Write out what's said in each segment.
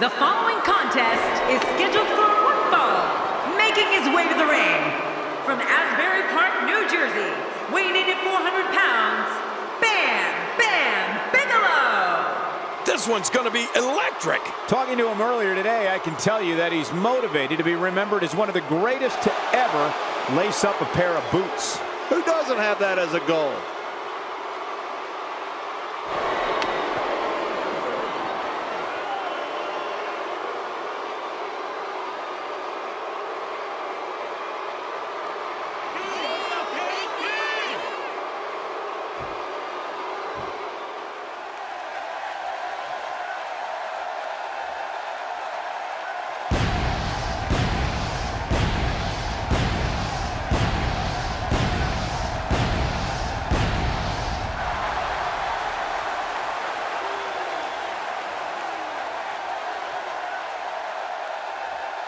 The following contest is scheduled for one fall. Making his way to the ring, from Asbury Park, New Jersey, weighing in at 400 pounds, Bam Bam Bigelow! This one's going to be electric. Talking to him earlier today, I can tell you that he's motivated to be remembered as one of the greatest to ever lace up a pair of boots. Who doesn't have that as a goal?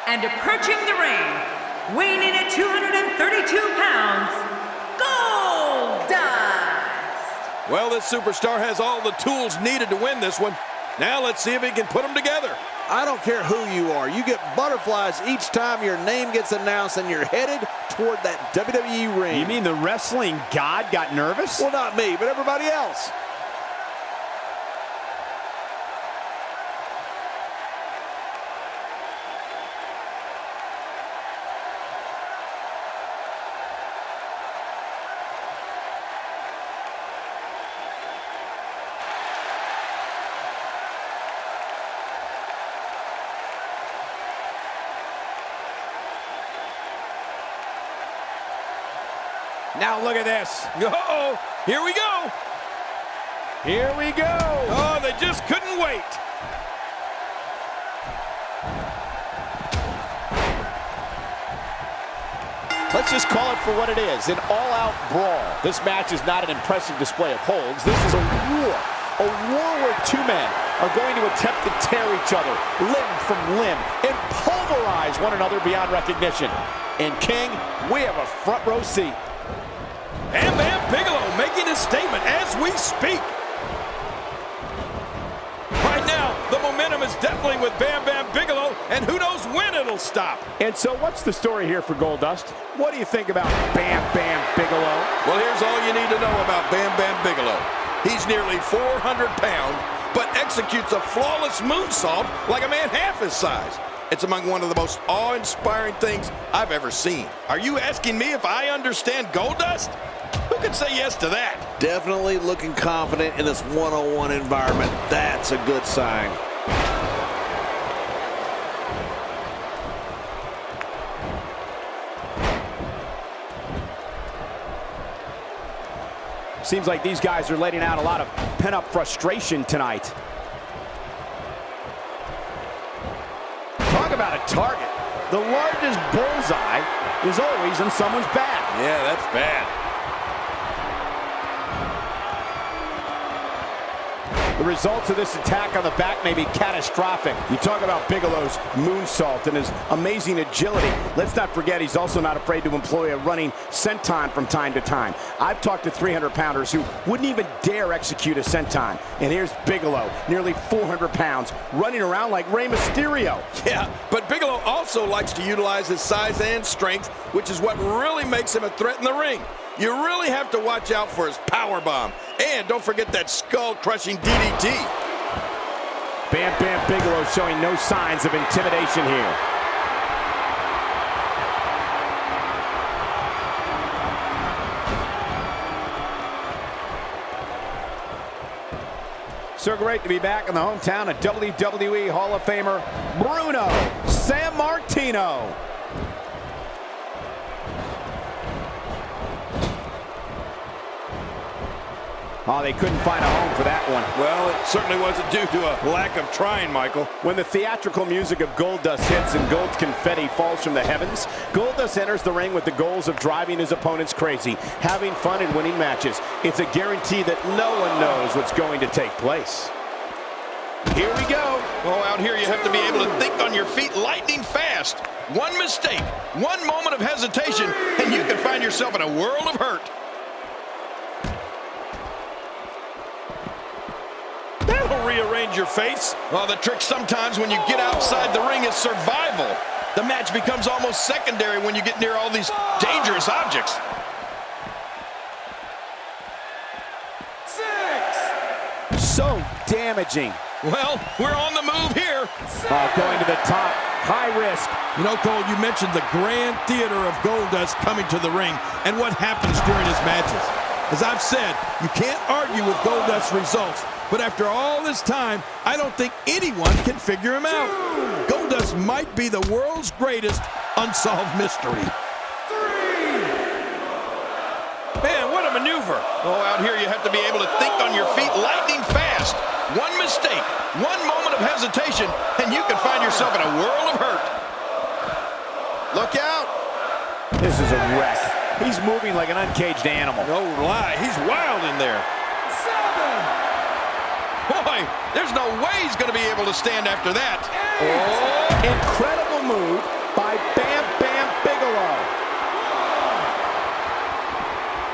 And approaching the ring, weighing in at 232 pounds, Goldust! Well, this superstar has all the tools needed to win this one. Now let's see if he can put them together. I don't care who you are. You get butterflies each time your name gets announced and you're headed toward that WWE ring. You mean the wrestling god got nervous? Well, not me, but everybody else. Now look at this. Oh, here we go. Here we go. Oh, they just couldn't wait. Let's just call it for what it is, an all-out brawl. This match is not an impressive display of holds. This is a war where two men are going to attempt to tear each other limb from limb and pulverize one another beyond recognition. And King, we have a front row seat. Bam Bam Bigelow making his statement as we speak. Right now, the momentum is definitely with Bam Bam Bigelow, and who knows when it'll stop. And so what's the story here for Goldust? What do you think about Bam Bam Bigelow? Well, here's all you need to know about Bam Bam Bigelow. He's nearly 400 pounds, but executes a flawless moonsault like a man half his size. It's among one of the most awe-inspiring things I've ever seen. Are you asking me if I understand Goldust? Who could say yes to that? Definitely looking confident in this one-on-one environment. That's a good sign. Seems like these guys are letting out a lot of pent-up frustration tonight. Talk about a target. The largest bullseye is always in someone's back. Yeah, that's bad. The results of this attack on the back may be catastrophic. You talk about Bigelow's moonsault and his amazing agility. Let's not forget he's also not afraid to employ a running senton from time to time. I've talked to 300-pounders who wouldn't even dare execute a senton. And here's Bigelow, nearly 400 pounds, running around like Rey Mysterio. Yeah, but Bigelow also likes to utilize his size and strength, which is what really makes him a threat in the ring. You really have to watch out for his powerbomb. And don't forget that skull-crushing DDT. Bam Bam Bigelow showing no signs of intimidation here. So great to be back in the hometown of WWE Hall of Famer Bruno Sammartino. Oh, they couldn't find a home for that one. Well, it certainly wasn't due to a lack of trying, Michael. When the theatrical music of Goldust hits and gold confetti falls from the heavens, Goldust enters the ring with the goals of driving his opponents crazy, having fun and winning matches. It's a guarantee that no one knows what's going to take place. Here we go. Oh, out here you have to be able to think on your feet lightning fast. One mistake, one moment of hesitation, and you can find yourself in a world of hurt. That'll rearrange change your face. Well, the trick sometimes when you get outside the ring is survival. The match becomes almost secondary when you get near all these dangerous objects. 6. So damaging. Well, we're on the move here. Going to the top. High risk. You know, Cole, you mentioned the grand theater of Goldust coming to the ring and what happens during his matches. As I've said, you can't argue with Goldust's results, but after all this time, I don't think anyone can figure him out. Goldust might be the world's greatest unsolved mystery. 3. Man, what a maneuver. Oh, out here you have to be able to think on your feet lightning fast. One mistake, one moment of hesitation, and you can find yourself in a whirl of hurt. Look out. This is a wreck. He's moving like an uncaged animal. No lie, he's wild in there. 7. Boy, there's no way he's going to be able to stand after that. Oh. Incredible move by Bam Bam Bigelow.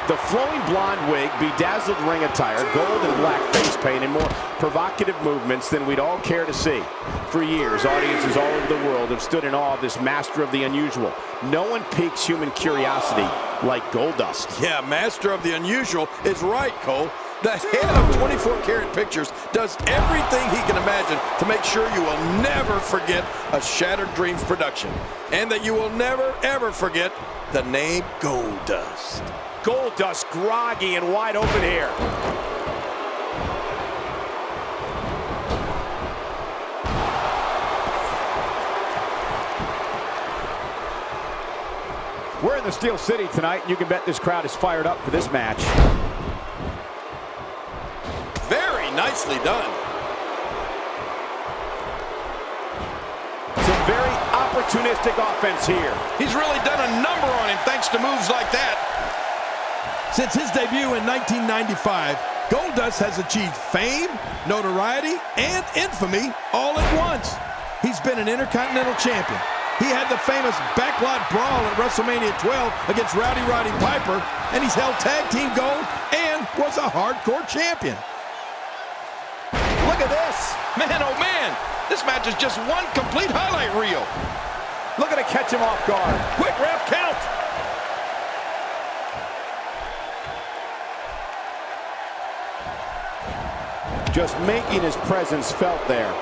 The flowing blonde wig, bedazzled ring attire, gold and black face paint, and more provocative movements than we'd all care to see. For years, audiences all over the world have stood in awe of this master of the unusual. No one piques human curiosity like Goldust. Yeah, master of the unusual is right, Cole. The head of 24 Karat Pictures does everything he can imagine to make sure you will never forget a Shattered Dreams production. And that you will never, ever forget the name Goldust. Goldust groggy and wide open here. We're in the Steel City tonight, and you can bet this crowd is fired up for this match. Very nicely done. Some very opportunistic offense here. He's really done a number on him thanks to moves like that. Since his debut in 1995, Goldust has achieved fame, notoriety, and infamy all at once. He's been an Intercontinental Champion. He had the famous backlot brawl at WrestleMania 12 against Rowdy Roddy Piper, and he's held tag team gold and was a hardcore champion. Look at this. Man, oh man, this match is just one complete highlight reel. Look at it catch him off guard. Quick ref count. Just making his presence felt there.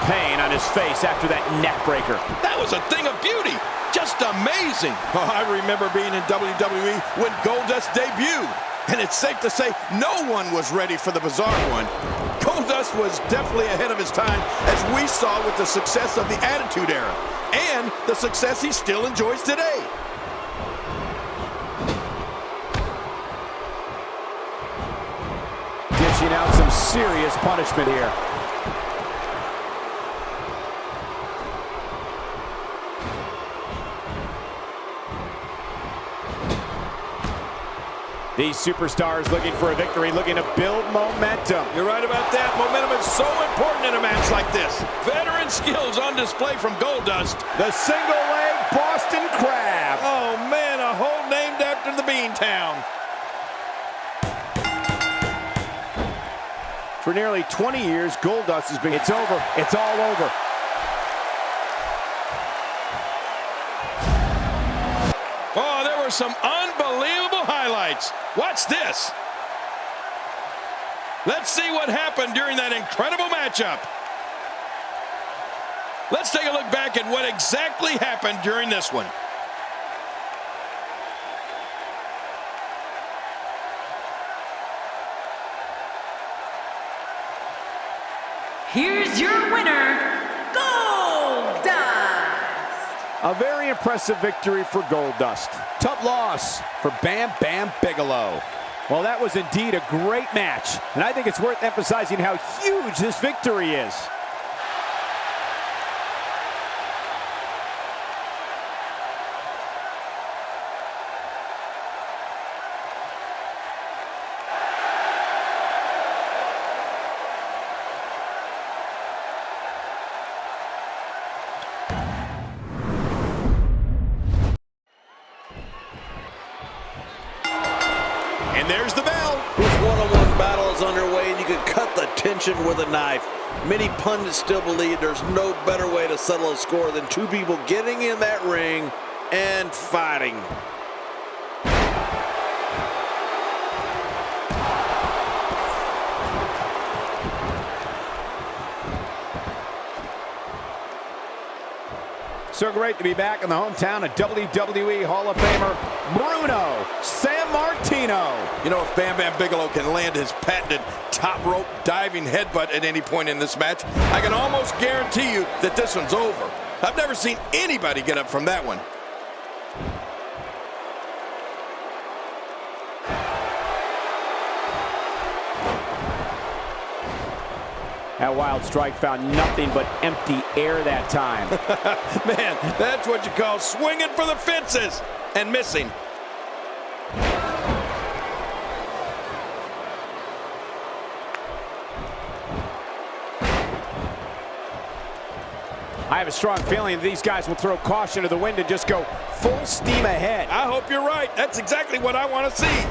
Pain on his face after that neck breaker. That was a thing of beauty. Just amazing. Oh, I remember being in WWE when Goldust debuted. And it's safe to say no one was ready for the bizarre one. Goldust was definitely ahead of his time, as we saw with the success of the Attitude Era. And the success he still enjoys today. Dishing out some serious punishment here. These superstars looking for a victory, looking to build momentum. You're right about that. Momentum is so important in a match like this. Veteran skills on display from Goldust. The single-leg Boston Crab. Oh, man, a hole named after the Beantown. For nearly 20 years, Goldust has been... It's over. It's all over. Oh, there were some unbelievable highlights. Watch this. Let's see what happened during that incredible matchup. Let's take a look back at what exactly happened during this one. Here's your winner, Goldust. A very impressive victory for Goldust. Tough loss for Bam Bam Bigelow. Well, that was indeed a great match, and I think it's worth emphasizing how huge this victory is. And there's the bell. This one-on-one battle is underway, and you can cut the tension with a knife. Many pundits still believe there's no better way to settle a score than two people getting in that ring and fighting. So great to be back in the hometown of WWE Hall of Famer Bruno Sammartino. You know, if Bam Bam Bigelow can land his patented top rope diving headbutt at any point in this match, I can almost guarantee you that this one's over. I've never seen anybody get up from that one. That wild strike found nothing but empty air that time. Man, that's what you call swinging for the fences and missing. I have a strong feeling that these guys will throw caution to the wind and just go full steam ahead. I hope you're right. That's exactly what I want to see.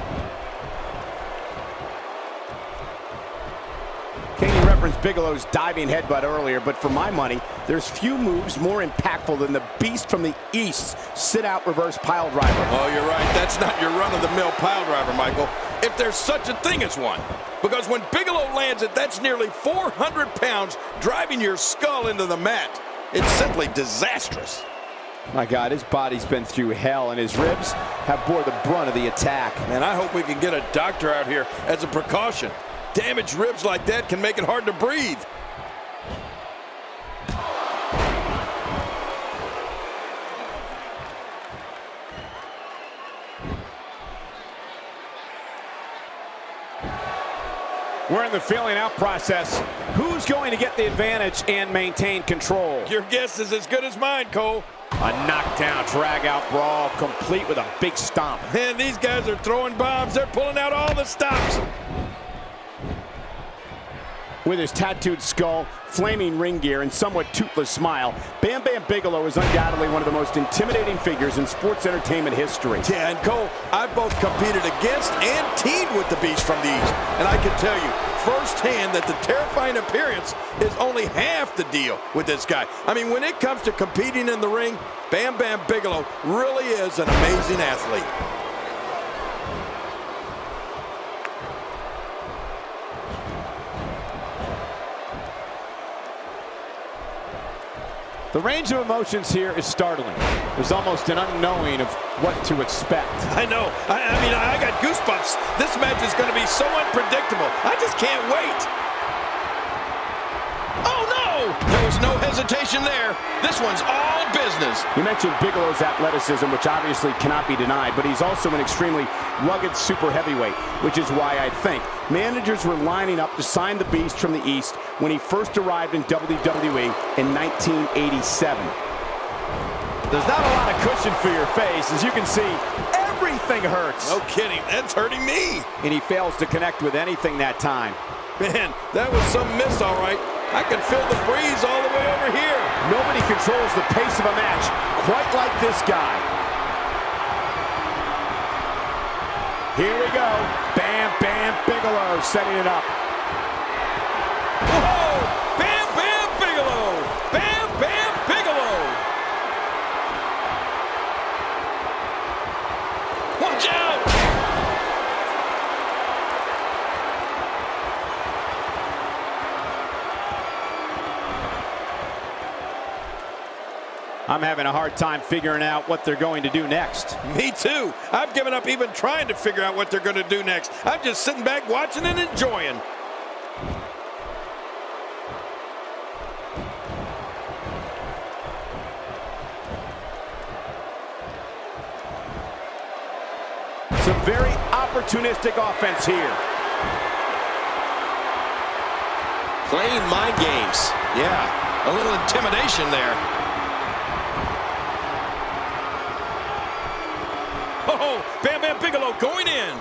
Katie referenced Bigelow's diving headbutt earlier, but for my money, there's few moves more impactful than the Beast from the East sit-out reverse pile driver. Oh, you're right. That's not your run-of-the-mill pile driver, Michael. If there's such a thing as one. Because when Bigelow lands it, that's nearly 400 pounds driving your skull into the mat. It's simply disastrous. My God, his body's been through hell, and his ribs have bore the brunt of the attack. Man, I hope we can get a doctor out here as a precaution. Damaged ribs like that can make it hard to breathe. We're in the feeling out process. Who's going to get the advantage and maintain control? Your guess is as good as mine, Cole. A knockdown, drag-out brawl, complete with a big stomp. Man, these guys are throwing bombs. They're pulling out all the stops. With his tattooed skull, flaming ring gear, and somewhat toothless smile, Bam Bam Bigelow is undoubtedly one of the most intimidating figures in sports entertainment history. Yeah, and Cole, I've both competed against and teamed with the Beast from the East. And I can tell you firsthand that the terrifying appearance is only half the deal with this guy. I mean, when it comes to competing in the ring, Bam Bam Bigelow really is an amazing athlete. The range of emotions here is startling. There's almost an unknowing of what to expect. I know. I mean, I got goosebumps. This match is going to be so unpredictable. I just can't wait. Oh, no! There was no hesitation there. This one's all business. You mentioned Bigelow's athleticism, which obviously cannot be denied, but he's also an extremely rugged super heavyweight, which is why I think managers were lining up to sign the Beast from the East when he first arrived in WWE in 1987. There's not a lot of cushion for your face. As you can see, everything hurts. No kidding. That's hurting me. And he fails to connect with anything that time. Man, that was some miss, all right. I can feel the breeze all the way over here. Nobody controls the pace of a match quite like this guy. Here we go. Bam Bam Bigelow setting it up. Whoa! Bam Bam Bigelow! Bam Bam Bigelow! Watch out! I'm having a hard time figuring out what they're going to do next. Me too. I've given up even trying to figure out what they're going to do next. I'm just sitting back watching and enjoying. Some very opportunistic offense here. Playing mind games. Yeah, a little intimidation there. Oh, Bam Bam Bigelow going in.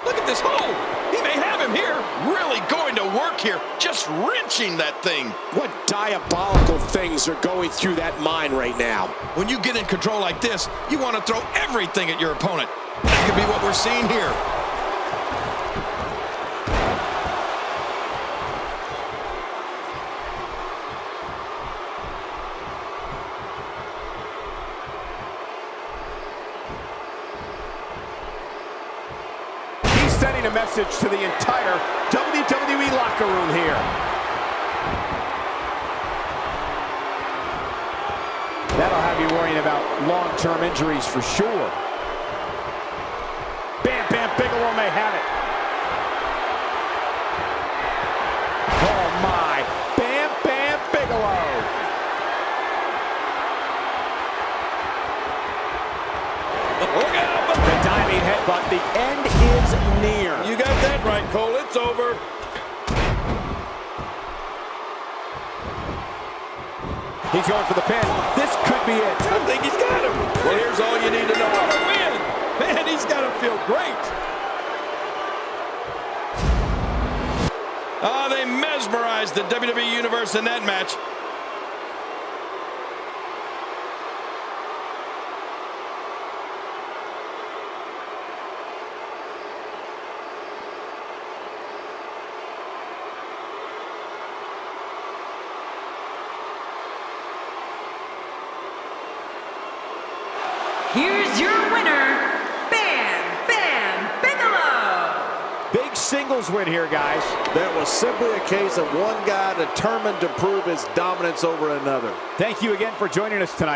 Look at this hole. He may have him here. Really going to work here. Just wrenching that thing. What diabolical things are going through that mind right now? When you get in control like this, you want to throw everything at your opponent. That could be what we're seeing here. sending a message to the entire WWE locker room here. That'll have you worrying about long-term injuries for sure. Bam Bam Bigelow may have it. Oh my, Bam Bam Bigelow. Look out! The diving headbutt, the end is near. You got that right, Cole. It's over. He's going for the pin. This could be it. I think he's got him. Well, here's all you need to know. What a win! Man, he's got to feel great. Oh, they mesmerized the WWE Universe in that match. Here's your winner, Bam Bam Bigelow. Big singles win here, guys. That was simply a case of one guy determined to prove his dominance over another. Thank you again for joining us tonight.